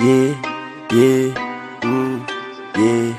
yeah, yeah, yeah,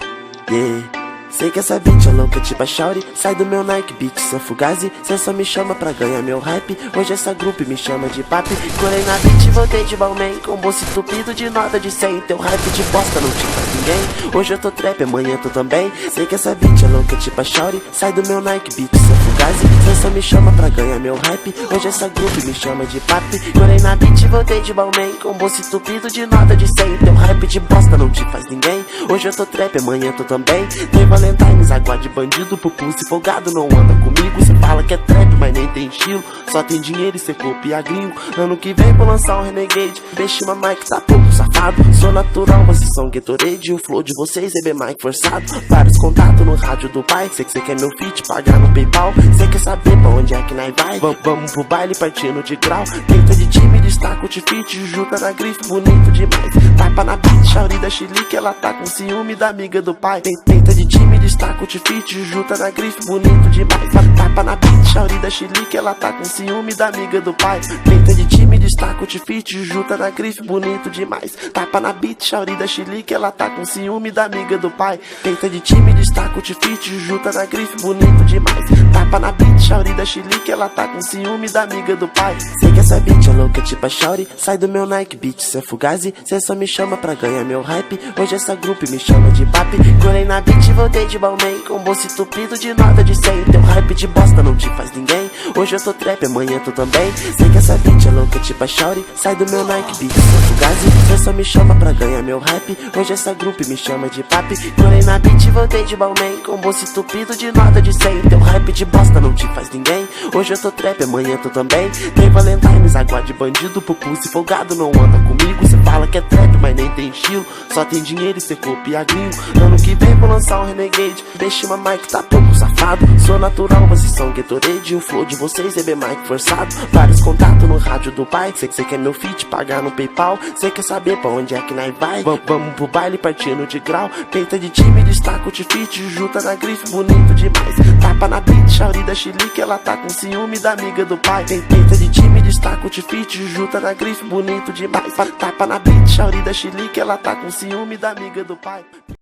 yeah. Sei que essa beat é louca tipo a Shauri. Sai do meu Nike Beat, sou fugazi. Cê só me chama pra ganhar meu hype. Hoje essa grupo me chama de papi. Colei na beat, voltei de Balmain. Com bolso entupido de nota de 100. Teu hype de bosta não te faz ninguém. Hoje eu tô trap, amanhã tu também. Sei que essa beat é louca tipo a Shauri. Sai do meu Nike Beat, sou fugazi. Cê só me chama pra ganhar meu hype. Hoje essa grupo me chama de papi. Colei na beat, voltei de Balmain. Com bolso entupido de nota de 100. Teu hype de bosta não te faz ninguém. Hoje eu tô trap, amanhã tu também. Tem Valentine's, água de bandido, pupus folgado não anda comigo. Cê fala que é trap, mas nem tem estilo. Só tem dinheiro e cê copia gringo. Ano que vem vou lançar um Renegade. Beshima Mike tá pouco safado. Sou natural, vocês são Gatorade. O flow de vocês é bem Mike forçado. Vários contatos no rádio do pai. Sei que cê quer meu feat, pagar no PayPal. Cê quer saber pra onde é que nós vai? Vamos pro baile partindo de grau. Tenta de time, destaca o tifite. Juju tá na grife, bonito demais. Tapa na beat, Shauri da Chilique. Ela tá com ciúme da amiga do pai. Tenta de time, destaca o tifite. Juju tá na grife, bonito demais. Tapa na beat, Shauri da Chilique. Ela tá com ciúme da amiga do pai. Tenta de time, destaca o tifite. Juju tá na grife, bonito demais. Tapa na beat, Shauri da Chilique. Ela tá com ciúme da amiga do pai. Tenta de time, destaca o tifite. Juju tá na grife, bonito demais. Tapa na beat, Shauri da Chilique. Ela tá com ciúme da amiga do pai. Sei que essa beat é louca tipo a Shauri. Sai do meu Nike Beat, cê é fugazi. Cê só me chama pra ganhar meu hype. Hoje essa grupo me chama de papi. Colei na beat, voltei de Balmain. Com bolso entupido de nota de 100. Teu hype de bosta não te faz ninguém. Hoje eu tô trap, amanhã tu também. Sei que essa beat é louca tipo a Shauri. Sai do meu Nike Beat, cê é fugazi. Cê só me chama pra ganhar meu hype. Hoje essa grupo me chama de papi. Colei na beat, voltei de Balmain. Com bolso entupido de nota de 100. Teu hype de bosta não te faz ninguém. Hoje eu tô trap, amanhã tu também. Tem Valentine's, água de bandido, pupus folgado não anda comigo. Cê fala que é trap, mas nem tem estilo. Só tem dinheiro e cê copia gringo. Ano que vem vou lançar um Renegade. Beshima Mike tá pouco safado. Sou natural, vocês são Gatorade. O flow de vocês é bem Mike forçado. Vários contatos no rádio do pai. Sei que cê quer meu feat, pagar no PayPal. Cê quer saber pra onde é que nós vai? Vamos pro baile partindo de grau. Peita de time, destaca o tifite. Juju tá na grife, bonito demais. Tapa na beat, Shauri da Chilique. Ela tá com ciúme da amiga do pai. Peita de time, destaca o tifite. Juju tá na grife, bonito demais. Tapa na beat, Shauri da Chilique. Ela tá com ciúme da amiga do pai.